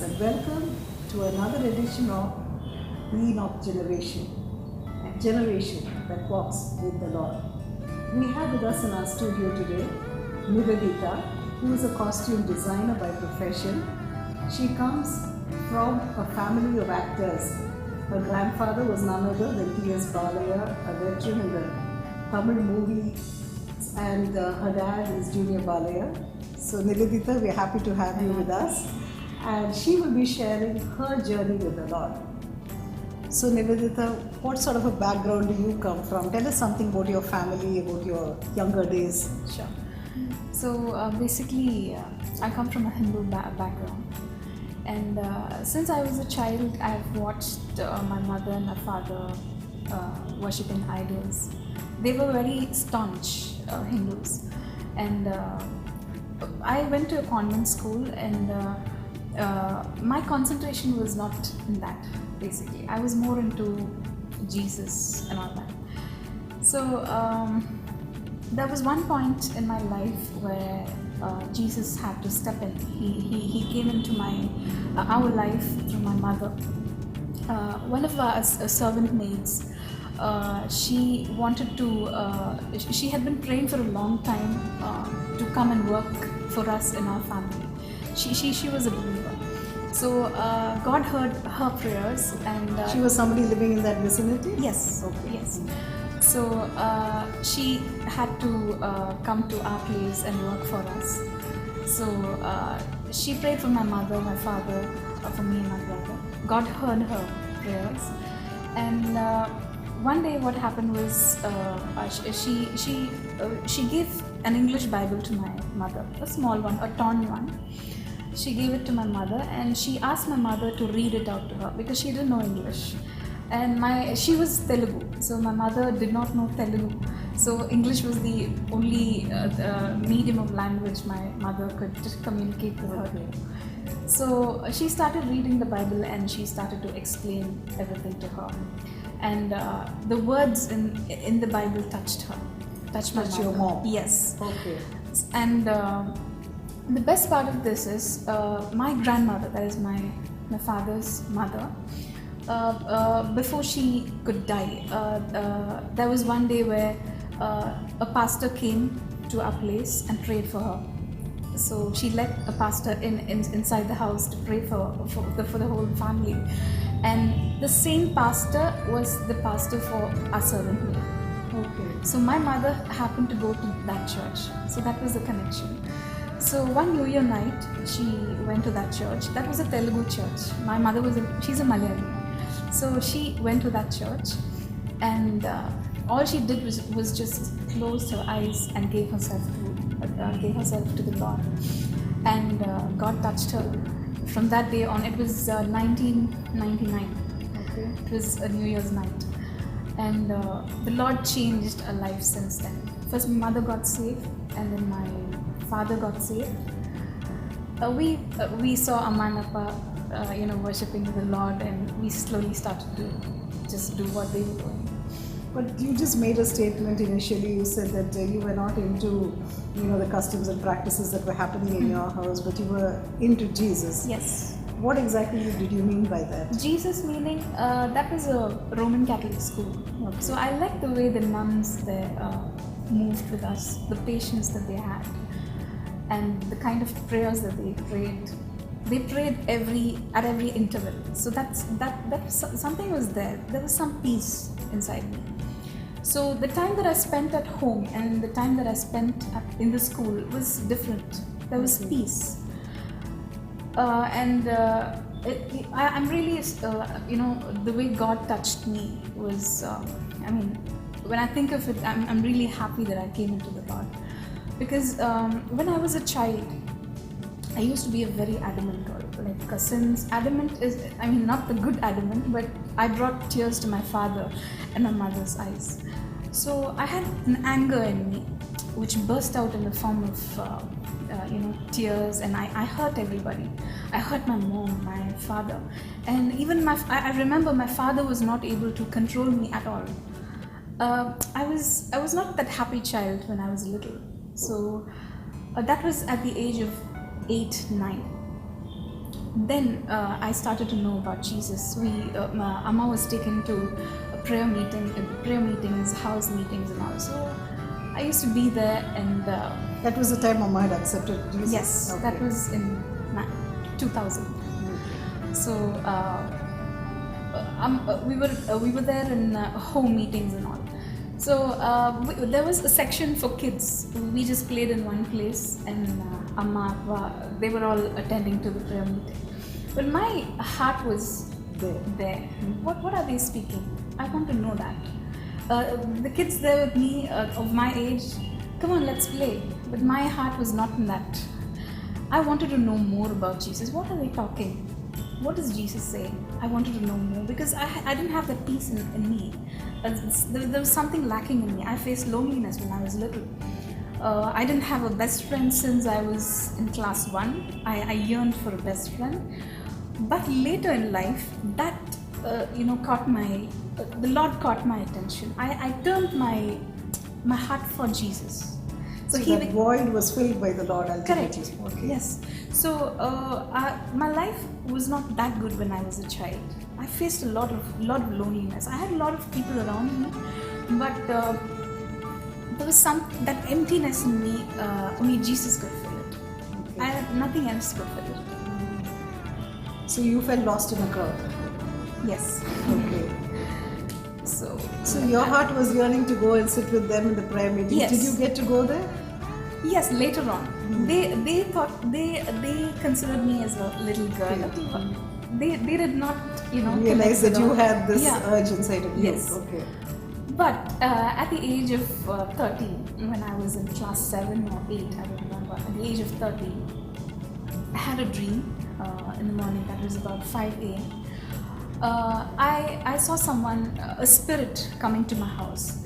and welcome to another edition of the Enoch Generation, a generation that walks with the Lord. We have with us in our studio today Nivedita, who is a costume designer by profession. She comes from a family of actors. Her grandfather was none other than T.S. Balaya, a veteran in the Tamil movie, and her dad is Junior Balaya. So Nivedita, we're happy to have you with us, and she will be sharing her journey with the Lord. So Nivedita, what sort of a background do you come from? Tell us something about your family, about your younger days. Sure. So basically, I come from a Hindu background, and since I was a child, I've watched my mother and my father worshipping idols. They were very staunch Hindus, and I went to a convent school, and my concentration was not in that. Basically, I was more into Jesus and all that. So there was one point in my life where Jesus had to step in. He came into our life through my mother. One of our servant maids, she wanted to, she had been praying for a long time to come and work for us in our family. She was a believer. So God heard her prayers, and She was somebody living in that vicinity? yes, Okay. yes. So she had to come to our place and work for us. So she prayed for my mother, my father, for me and my brother. God heard her prayers, and one day what happened was she gave an English Bible to my mother, a small one, a torn one. She gave it to my mother, and she asked my mother to read it out to her because she didn't know English. And she was Telugu, so my mother did not know Telugu. So English was the only medium of language my mother could just communicate with her. So she started reading the Bible, and she started to explain everything to her. And the words in the Bible touched my Touched mother. your mom? Yes. Okay. And the best part of this is my grandmother, that is my father's mother, before she could die, there was one day where a pastor came to our place and prayed for her. So she let a pastor inside the house to pray for the whole family, and the same pastor was the pastor for our servant maid. Okay. So my mother happened to go to that church, so that was the connection. So one New Year night, she went to that church. That was a Telugu church. My mother she's a Malayali. So she went to that church, and all she did was just closed her eyes and gave herself to the Lord. And God touched her. From that day on, it was 1999. Okay. It was a New Year's night. And the Lord changed her life since then. First, my mother got saved, and then my father got saved. We saw Amma and Appa, worshipping the Lord, and we slowly started to just do what they were doing. But you just made a statement initially. You said that you were not into, the customs and practices that were happening in your house, but you were into Jesus. Yes. What exactly did you mean by that? Jesus meaning, that was a Roman Catholic school. Okay. So I liked the way the nuns there moved with us, the patience that they had, and the kind of prayers that they prayed. They prayed at every interval. So that something was there. There was some peace inside me. So the time that I spent at home and the time that I spent in the school was different. There was peace. I'm really, the way God touched me was, when I think of it, I'm really happy that I came into the Lord. Because when I was a child, I used to be a very adamant girl. Since adamant is, not the good adamant, but I brought tears to my father and my mother's eyes. So I had an anger in me, which burst out in the form of, tears, and I hurt everybody. I hurt my mom, my father, and even I remember my father was not able to control me at all. I was not that happy child when I was little. So that was at the age of 8, 9. then I started to know about Jesus. My Amma was taken to a prayer meetings, house meetings, and all. So I used to be there, and That was the time Mama had accepted Jesus? yes, Okay. that was in 2000. So we were there in home meetings and all. So there was a section for kids. We just played in one place, and Amma, Appa, they were all attending to the prayer meeting. But my heart was there. What are they speaking? I want to know that. The kids there with me of my age, come on, let's play. But my heart was not in that. I wanted to know more about Jesus. What are they talking? What does Jesus say? I wanted to know more because I didn't have that peace in me. There was something lacking in me. I faced loneliness when I was little. I didn't have a best friend since I was in class 1. I yearned for a best friend. But later in life, that the Lord caught my attention. I turned my heart for Jesus. So that void was filled by the Lord ultimately. Correct. Okay. Yes. So my life was not that good when I was a child. I faced a lot of loneliness. I had a lot of people around me, but there was that emptiness in me. Only Jesus could fill it. Okay. I had nothing else to fill it. So you felt lost in a crowd. Yes. Okay. So your heart was yearning to go and sit with them in the prayer meeting. Yes. Did you get to go there? Yes, later on. They thought they considered me as a little girl. They did not, Realize that you had this Yeah. urge inside of you. Yes. Okay. But at the age of 13, when I was in class 7 or 8, I don't remember, at the age of 13, I had a dream in the morning. That was about 5 a.m. I saw someone, a spirit coming to my house,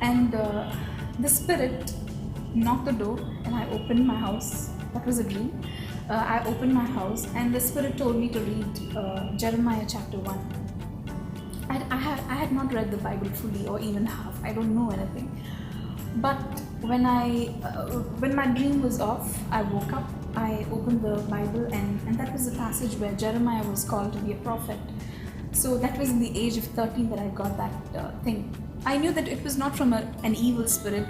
and the spirit knocked the door, and I opened my house. That was a dream. I opened my house, and the spirit told me to read Jeremiah chapter 1. I had not read the Bible fully or even half. I don't know anything. But when my dream was off, I woke up. I opened the Bible, and that was the passage where Jeremiah was called to be a prophet. So that was in the age of 13 that I got that thing. I knew that it was not from an evil spirit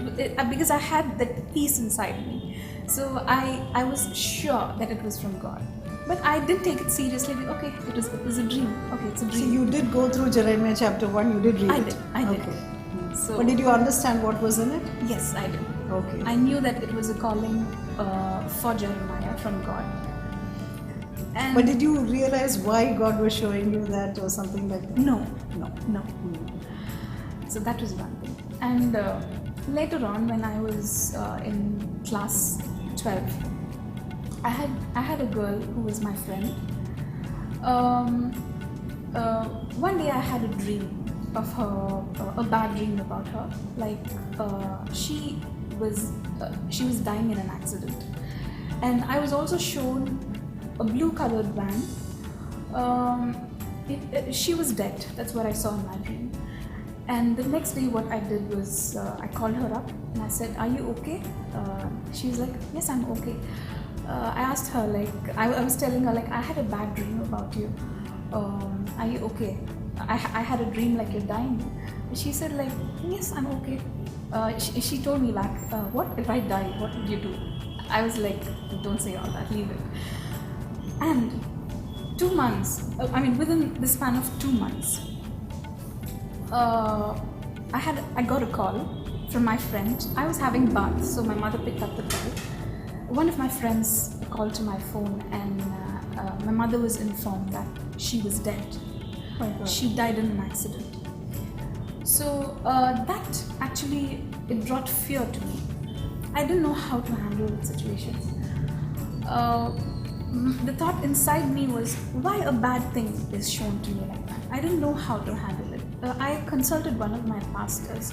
because I had that peace inside me. So I was sure that it was from God. But I didn't take it seriously. Okay, it was a dream. Okay, it's a dream. So you did go through Jeremiah chapter 1, you did read it? I did. Okay. So, but did you understand what was in it? Yes, I did. Okay. I knew that it was a calling for Jeremiah from God. And But did you realize why God was showing you that or something like that? No. No. So that was one thing. And later on, when I was in class 12, I had a girl who was my friend. One day I had a dream of her, a bad dream about her. Like she was dying in an accident, and I was also shown a blue-colored van. She was dead. That's what I saw in my dream. And the next day, what I did was I called her up and I said, "Are you okay?" She was like, "Yes, I'm okay." I asked her, like, I was telling her, like, I had a bad dream about you. Are you okay? I had a dream like you're dying. She said, like, "Yes, I'm okay." She told me, like, what if I die? What would you do? I was like, "Don't say all that, leave it." And 2 months, within the span of 2 months, I got a call from my friend. I was having bath, so my mother picked up the call. One of my friends called to my phone, and my mother was informed that she was dead. Oh my God. She died in an accident. So that actually, it brought fear to me. I didn't know how to handle the situation. The thought inside me was, why a bad thing is shown to me like that? I didn't know how to handle it. I consulted one of my pastors,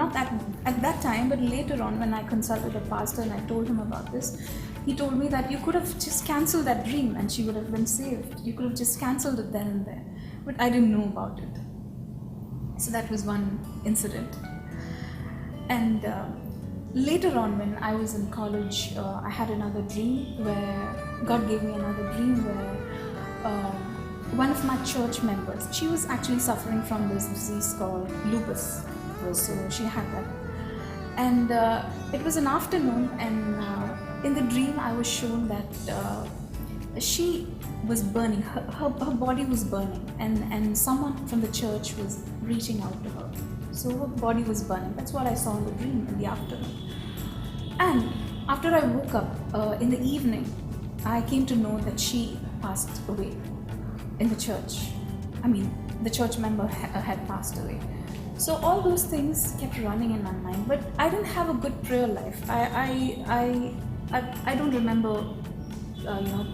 not at that time, but later on when I consulted a pastor and I told him about this, he told me that you could have just cancelled that dream and she would have been saved. You could have just cancelled it then and there. But I didn't know about it. So that was one incident. And later on, when I was in college, I had another dream where God gave me another dream where one of my church members, she was actually suffering from this disease called lupus. So she had that. And it was an afternoon, and in the dream, I was shown that she was burning, her body was burning, and someone from the church was reaching out to her. So her body was burning. That's what I saw in the dream in the afternoon. And after I woke up in the evening, I came to know that she passed away in the church. I mean, the church member had passed away. So all those things kept running in my mind, but I didn't have a good prayer life. I don't remember,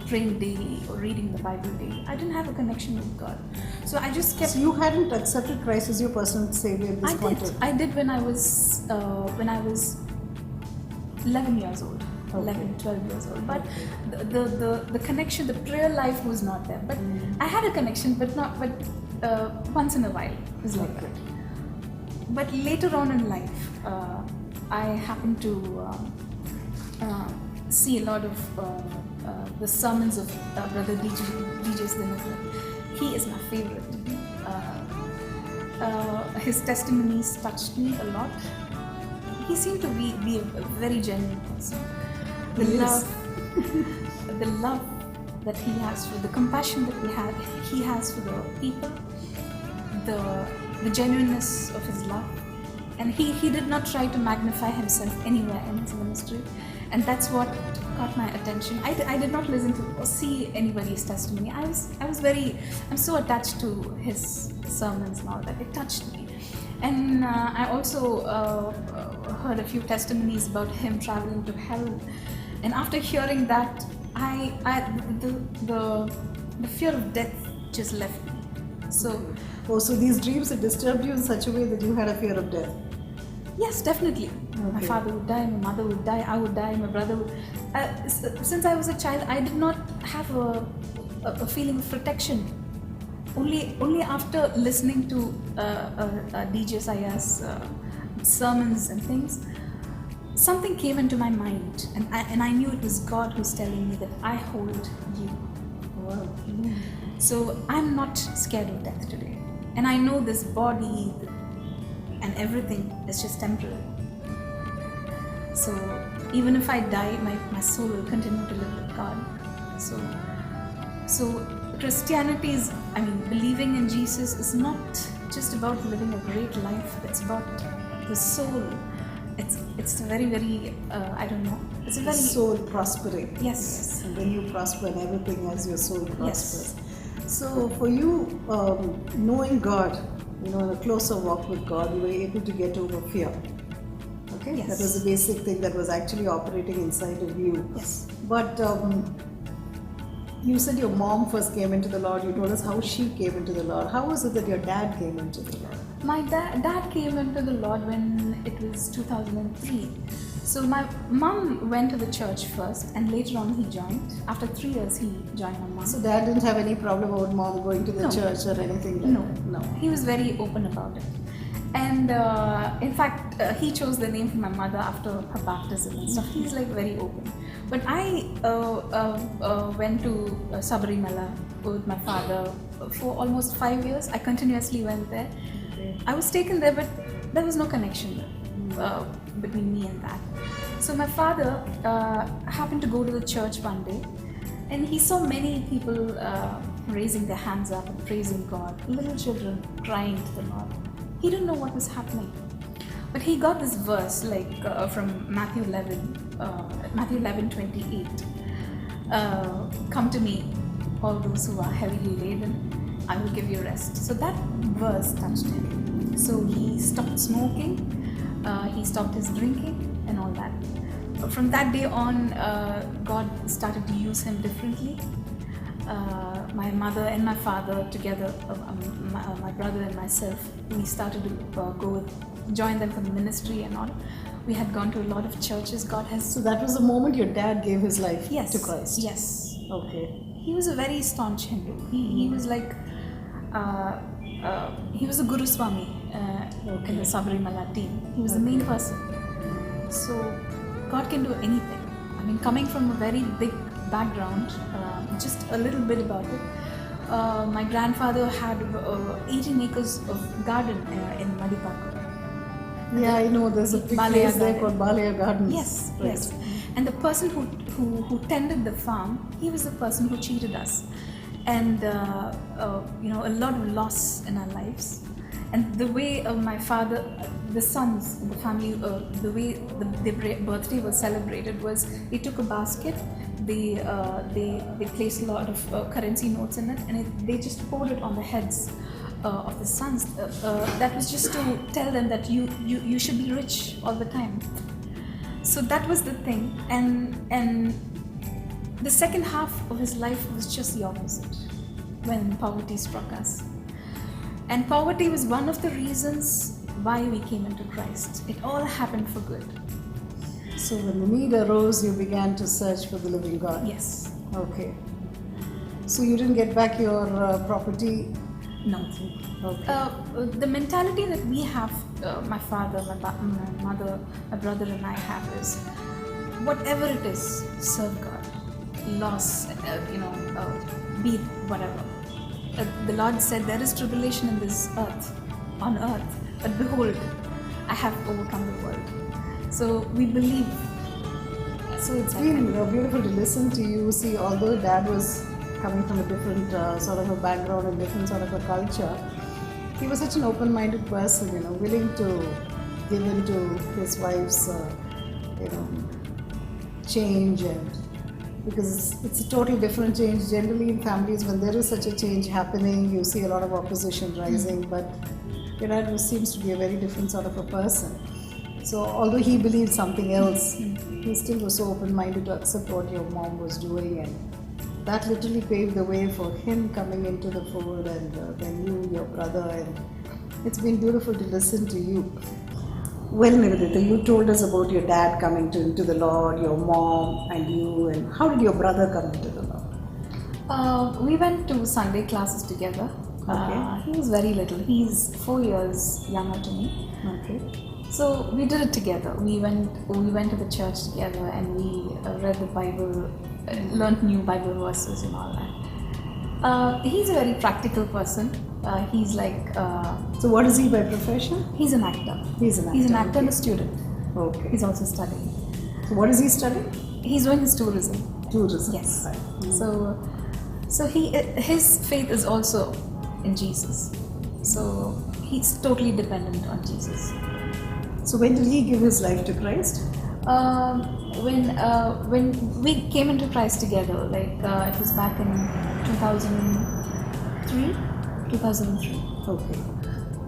praying daily or reading the Bible daily. I didn't have a connection with God, so I just kept. So you hadn't accepted Christ as your personal savior at this point? I did when I was 11 years old. Okay. 11, 12 years old, but the connection, the prayer life was not there. But I had a connection, but once in a while it was like that. But later on in life, I happened to see a lot of the sermons of Brother D.J. Sdinathan. He is my favorite. His testimonies touched me a lot. He seemed to be a very genuine person. The love that he has for the compassion that he has for the people, the genuineness of his love, and he did not try to magnify himself anywhere in his ministry, and that's what caught my attention. I did not listen to or see anybody's testimony. I'm so attached to his sermons and all that. It touched me. And I also heard a few testimonies about him traveling to hell. And after hearing that, the fear of death just left me. So these dreams had disturbed you in such a way that you had a fear of death? Yes, definitely. Okay. My father would die, my mother would die, I would die, my brother would. Since I was a child, I did not have a feeling of protection. Only after listening to DJ Saya's sermons and things, something came into my mind, and I knew it was God who's telling me that I hold you. Wow. So I'm not scared of death today, and I know this body and everything is just temporary. So even if I die, my soul will continue to live with God. So Christianity is, believing in Jesus is not just about living a great life. It's about the soul. It's a very, very, it's a very... soul prospering. Yes. And when you prosper and everything as your soul prospers. Yes. So for you, knowing God, in a closer walk with God, you were able to get over fear. Okay? Yes. That was the basic thing that was actually operating inside of you. Yes. But you said your mom first came into the Lord. You told us how she came into the Lord. How was it that your dad came into the Lord? My dad came into the Lord when it was 2003. So my mom went to the church first, and later on he joined. After 3 years, he joined my mom. So dad didn't have any problem about mom going to the church or anything like that? No. He was very open about it. And in fact, he chose the name for my mother after her baptism and stuff. He's like very open. But I went to Sabarimala with my father for almost 5 years. I continuously went there. Okay. I was taken there, but there was no connection between me and that. So my father happened to go to the church one day, and he saw many people raising their hands up and praising God, little children crying to the Lord. He didn't know what was happening, but he got this verse from Matthew 11:28. Come to me, all those who are heavily laden, I will give you rest. So that verse touched him. So he stopped smoking, he stopped his drinking and all that. From that day on, God started to use him differently. My mother and my father together, my brother and myself, we started to join them for the ministry and all. We had gone to a lot of churches. God has... So that was the moment your dad gave his life to Christ? Yes. Okay. He was a very staunch Hindu. He was like... he was a Guru Swami in the Sabarimala team. He was the main person. So God can do anything. I mean, coming from a very big background, just a little bit about it. My grandfather had 18 acres of garden in Madipakku. Yeah, I know there's a big Balaya place there Garden. called Balaya Gardens. Yes, Right. yes. And the person who tended the farm, he was the person who cheated us, and a lot of loss in our lives. And the way my father, the sons in the family, the way their birthday was celebrated was, he took a basket, they placed a lot of currency notes in it, and they just poured it on the heads of the sons. That was just to tell them that you should be rich all the time. So that was the thing, and the second half of his life was just the opposite, when poverty struck us. And poverty was one of the reasons why we came into Christ. It all happened for good. So when the need arose, you began to search for the living God. Yes. Okay. So you didn't get back your property? No. Okay. The mentality that we have, my father, my mother, my brother and I have is, whatever it is, serve God. Loss, be it whatever. The Lord said, there is tribulation in this earth, on earth, but behold, I have overcome the world. So we believe. So it's It's been beautiful to listen to you. See, although Dad was coming from a different sort of a background and different sort of a culture, he was such an open-minded person, willing to give in to his wife's, change, and because it's a total different change. Generally in families, when there is such a change happening, you see a lot of opposition rising, but your dad seems to be a very different sort of a person. So although he believed something else, he still was so open-minded to accept what your mom was doing, and that literally paved the way for him coming into the fold, and then you, your brother, and it's been beautiful to listen to you. Well, Nivedita, you told us about your dad coming into the Lord, your mom and you, and how did your brother come into the Lord? We went to Sunday classes together. Okay. He was very little. He's 4 years younger to me. Okay. So we did it together. We went to the church together, and we read the Bible, learned new Bible verses and all that. He's a very practical person. He's like So what is he by profession? he's an actor. He's an actor. He's an actor and a okay. student. Okay. He's also studying. So what is he studying? He's doing his tourism. Tourism. Yes. Right. So his faith is also in Jesus. So he's totally dependent on Jesus. So when did he give his life to Christ? When we came into Christ together, it was back in 2003. Okay.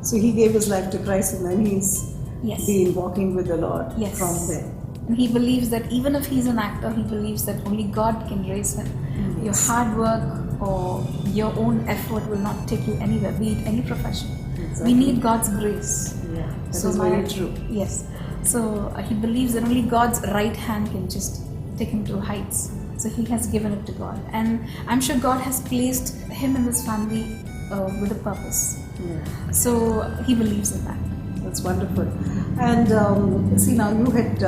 So he gave his life to Christ, and then he's Yes. been walking with the Lord Yes. from there. And he believes that even if he's an actor, he believes that only God can raise him. Your hard work or your own effort will not take you anywhere, be it any profession. Exactly. We need God's grace. Yeah, that is very true. Yes. So he believes that only God's right hand can just take him to heights. So he has given it to God. And I'm sure God has placed him in this family with a purpose. Yeah. So he believes in that. That's wonderful. And see, now you had,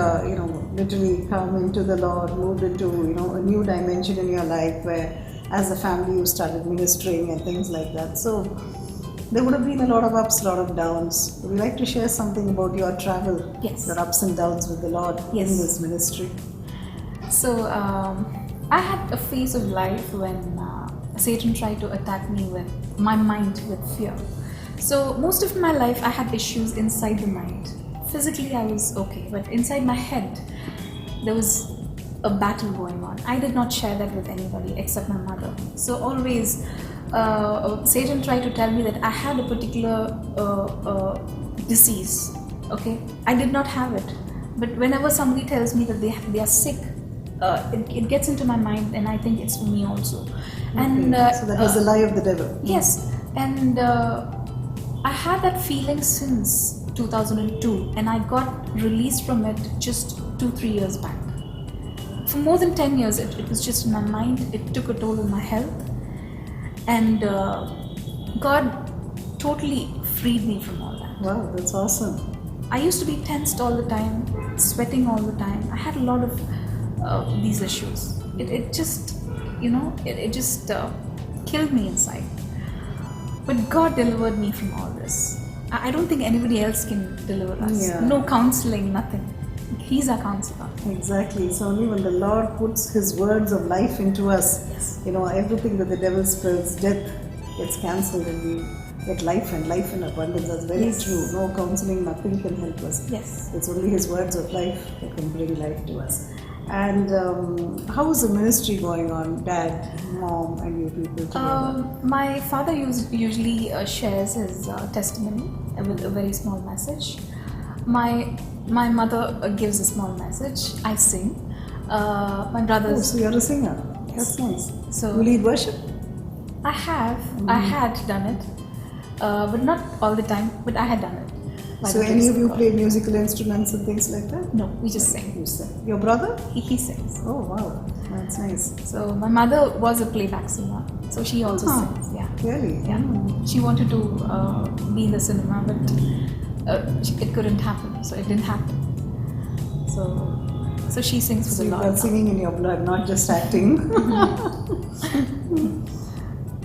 literally come into the Lord, moved into, a new dimension in your life where, as a family, you started ministering and things like that. So there would have been a lot of ups, a lot of downs. Would you like to share something about your travel? Yes. Your ups and downs with the Lord Yes. in this ministry? So I had a phase of life when Satan tried to attack me with my mind with fear. So most of my life I had issues inside the mind. Physically I was okay, but inside my head there was a battle going on. I did not share that with anybody except my mother. So always Satan tried to tell me that I had a particular disease. Okay, I did not have it, but whenever somebody tells me that they are sick, it gets into my mind, and I think it's for me also. And So that was the lie of the devil. yes, and I had that feeling since 2002, and I got released from it just 2-3 years back. For more than 10 years, it was just in my mind. It took a toll on my health, and God totally freed me from all that. Wow, that's awesome. I used to be tensed all the time, sweating all the time. I had a lot of these issues. It just, it just killed me inside. But God delivered me from all this. I don't think anybody else can deliver us. Yeah. No counseling, nothing. He's our counselor. Exactly. It's only when the Lord puts His words of life into us, Yes. Everything that the devil spells death gets cancelled and we get life and life in abundance. That's very Yes. true. No counseling, nothing can help us. Yes. It's only His words of life that can bring life to us. And how is the ministry going on, Dad, Mom, and you people together? My father usually shares his testimony with a very small message. My mother gives a small message. I sing. My Oh, brothers. so you're a singer. That's nice. So You lead worship? I had done it, but not all the time. But I had done it. by So the any grace of you God. play musical instruments and things like that? No, we just sing. You sing. Your brother? He sings. Oh wow, that's nice. So my mother was a playback singer, so she also Uh-huh. sings. Yeah. Really? Yeah. She wanted to be in the cinema, but it couldn't happen. So it didn't happen. So she sings for So the you've Lord. got now. singing in your blood, not just acting.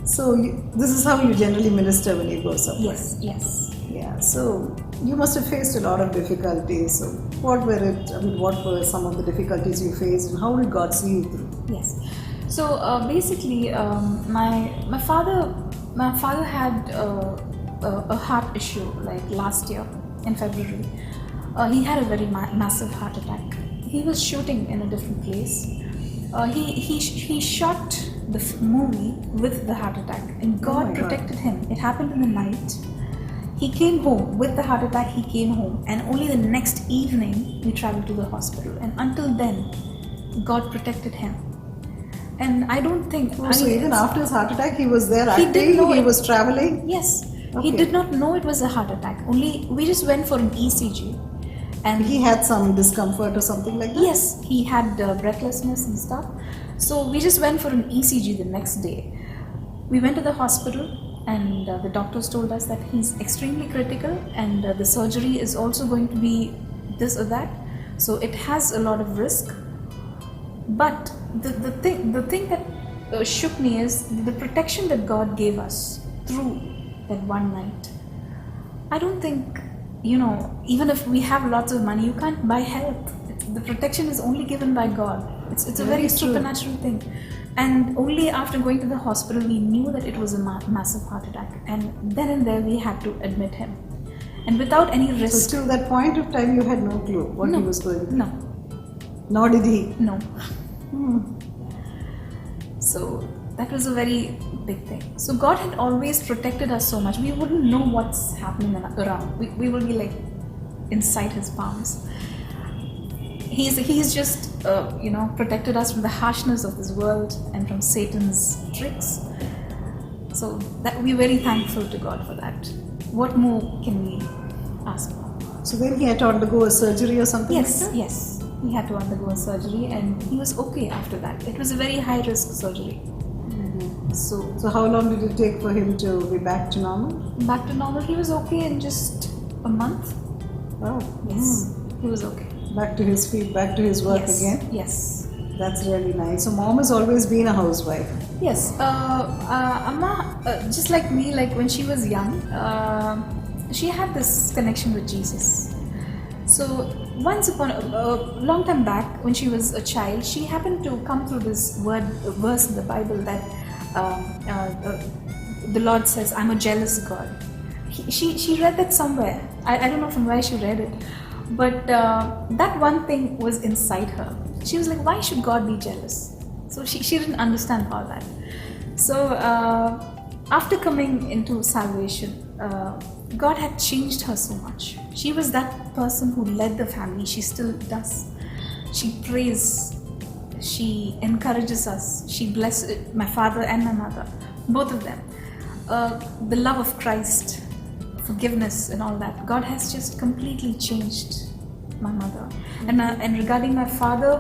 So this is how you generally minister when you go somewhere. Yes. Yes. Yeah. So you must have faced a lot of difficulties. So what were it? I mean, what were some of the difficulties you faced, and how did God see you through? Yes. So basically, my father had a heart issue like last year in February. He had a very massive heart attack. He was shooting in a different place. He shot the movie with the heart attack, and my God God. protected him. It happened in the night. He came home with the heart attack. He came home, and only the next evening we traveled to the hospital. And until then, God protected him. And I don't think. Oh, I so mean, even it's- after his heart attack, he was there He didn't acting. know He it. was traveling. Yes, Okay. he did not know it was a heart attack. Only we just went for an ECG, and He had some discomfort or something like that. yes, he had breathlessness and stuff. So we just went for an ECG the next day. We went to the hospital, and the doctors told us that he's extremely critical, and the surgery is also going to be this or that. So it has a lot of risk. But the thing that shook me is the protection that God gave us through that one night. I don't think, even if we have lots of money, you can't buy health. The protection is only given by God. It's a Very very true. supernatural thing. And only after going to the hospital, we knew that it was a massive heart attack. And then and there, we had to admit him. And without any So risk. till that point of time, you had no clue what No. he was going through. No, Nor did he. no. So that was a very big thing. So God had always protected us so much. We wouldn't know what's happening around. We will be like inside His palms. He's just protected us from the harshness of this world and from Satan's tricks. So that we're very thankful to God for that. What more can we ask for? So then he had to undergo a surgery or something Yes, like that? yes. He had to undergo a surgery, and he was okay after that. It was a very high risk surgery. So So how long did it take for him to be back to normal? back to normal. He was okay in just a month. Oh, Yes, he was okay. back to his feet, back to his work yes. again. Yes. That's really nice. So mom has always been a housewife. Yes. Amma, just like me, like when she was young, she had this connection with Jesus. So once upon a long time back, when she was a child, she happened to come through this verse in the Bible that the Lord says, "I'm a jealous God." She read that somewhere. I don't know from where she read it, but that one thing was inside her. She was like, "Why should God be jealous?" So she didn't understand all that. So after coming into salvation, God had changed her so much. She was that person who led the family. She still does. She prays. She encourages us. She blesses my father and my mother, both of them. The love of Christ, forgiveness, and all that. God has just completely changed my mother. And regarding my father,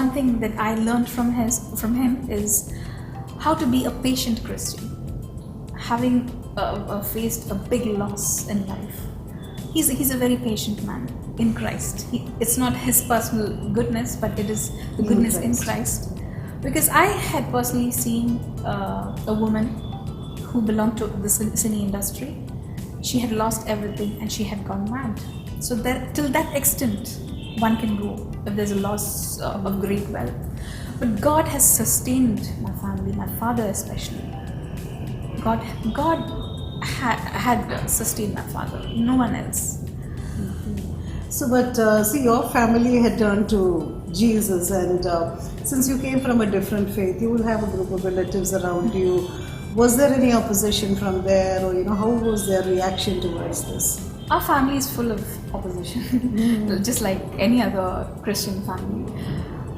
one thing that I learned from him is how to be a patient Christian. Having faced a big loss in life, he's a very patient man in Christ. It's not his personal goodness, but it is the goodness in Christ. Because I had personally seen a woman who belonged to the cine industry. She had lost everything and she had gone mad. So that till that extent, one can go if there's a loss of great wealth. But God has sustained my family, my father especially. God had sustained my father, no one else. So, but see, your family had turned to Jesus, and since you came from a different faith, you will have a group of relatives around you. Was there any opposition from there, or how was their reaction towards this? Our family is full of opposition, just like any other Christian family.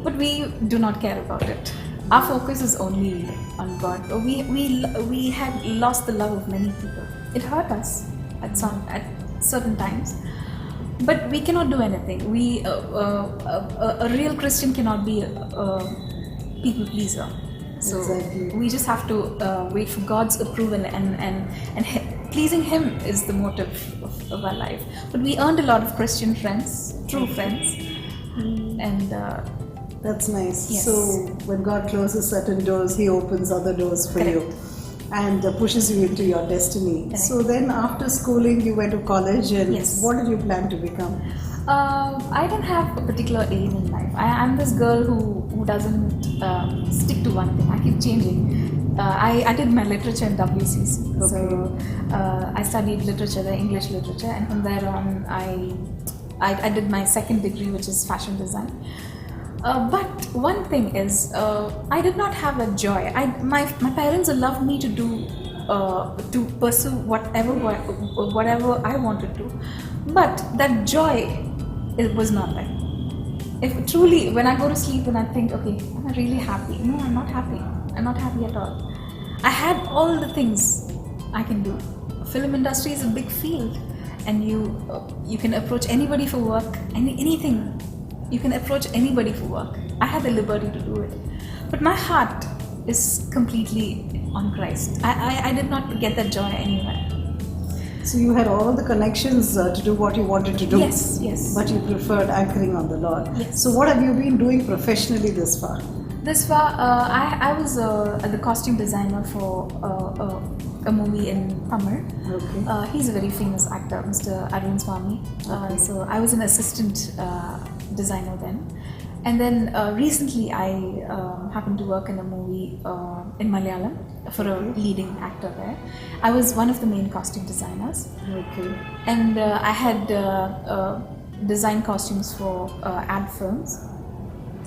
But we do not care about it. Our focus is only on God. We had lost the love of many people. It hurt us at certain times. But we cannot do anything. A real Christian cannot be a people pleaser. So exactly. We just have to wait for God's approval, and pleasing Him is the motive of our life. But we earned a lot of Christian friends, true friends, and that's nice. Yes. So when God closes certain doors, He opens other doors for Correct. you and pushes you into your destiny. Correct. So then after schooling, you went to college, and Yes. what did you plan to become? I don't have a particular aim in life. I'm this girl who doesn't stick to one thing. I keep changing. I did my literature in WCC. Okay. So I studied literature, the English literature, and from there on I did my second degree, which is fashion design. But one thing is, I did not have a joy. My parents allowed me to pursue whatever I wanted to, but that joy, it was not there. If truly, when I go to sleep and I think, okay, am I really happy? No, I'm not happy. I'm not happy at all. I had all the things I can do. Film industry is a big field, and you can approach anybody for work, anything. You can approach anybody for work. I had the liberty to do it, but my heart is completely on Christ. I did not get that joy anywhere. So you had all the connections to do what you wanted to do. Yes. But you preferred anchoring on the Lord. Yes. So what have you been doing professionally this far? This far, I was the costume designer for a movie in Tamil. Okay. He's a very famous actor, Mr. Arvind Swamy. Okay. So I was an assistant designer then. And then recently I happened to work in a movie in Malayalam for a leading actor there. I was one of the main costume designers. Okay. And I had designed costumes for ad films.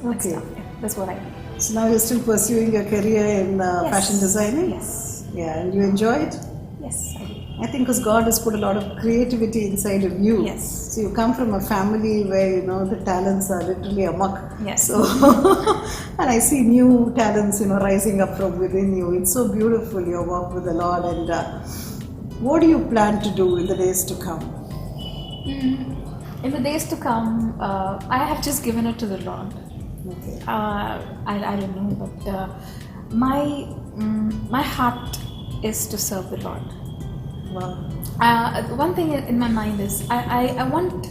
and Okay. stuff. Yeah, that's what I did. So now you're still pursuing your career in Yes. fashion designing? Yes. Yeah, and you enjoy it? Yes, I did. I think because God has put a lot of creativity inside of you. Yes. So you come from a family where the talents are literally amok. Yes. So and I see new talents rising up from within you. It's so beautiful, your walk with the Lord. And what do you plan to do in the days to come? In the days to come, I have just given it to the Lord. Okay. I don't know, but my heart is to serve the Lord. Wow. One thing in my mind is I want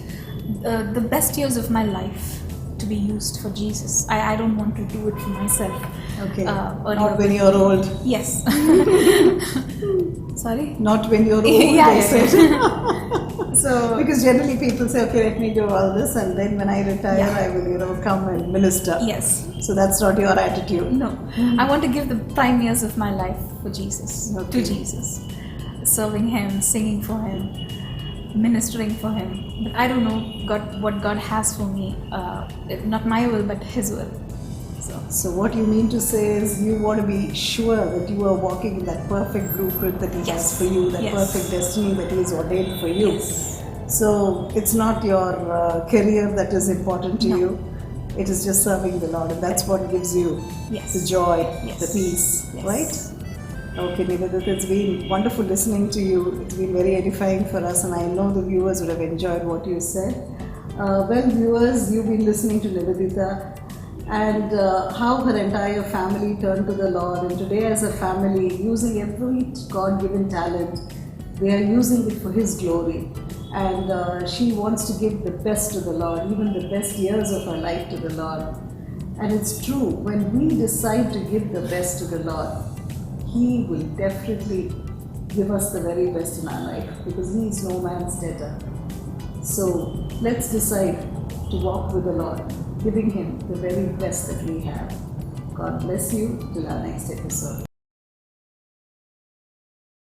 the best years of my life to be used for Jesus. I don't want to do it for myself. Okay. Earlier. Not when you're old. Yes. Sorry? Not when you're old, Yeah, they yeah, said. So Because generally people say, okay, let me do all this, and then when I retire, Yeah. I will, come and minister. yes. So that's not your attitude. No. I want to give the prime years of my life for Jesus. Okay. To Jesus. Serving Him, singing for Him, ministering for Him. But I don't know what God has for me. Not my will, but His will. So what you mean to say is you want to be sure that you are walking in that perfect blueprint that He has Yes. for you, that Yes. perfect destiny that He has ordained for you. Yes. So it's not your career that is important to No. you. It is just serving the Lord, and that's what gives you Yes. the joy, Yes. the peace, Yes. right? Okay, Nivedita, it's been wonderful listening to you. It's been very edifying for us, and I know the viewers would have enjoyed what you said. Well, viewers, you've been listening to Nivedita and how her entire family turned to the Lord, and today as a family, using every God-given talent, they are using it for His glory. and she wants to give the best to the Lord, even the best years of her life to the Lord. And it's true, when we decide to give the best to the Lord, He will definitely give us the very best in our life, because He is no man's debtor. So let's decide to walk with the Lord, giving Him the very best that we have. God bless you till our next episode.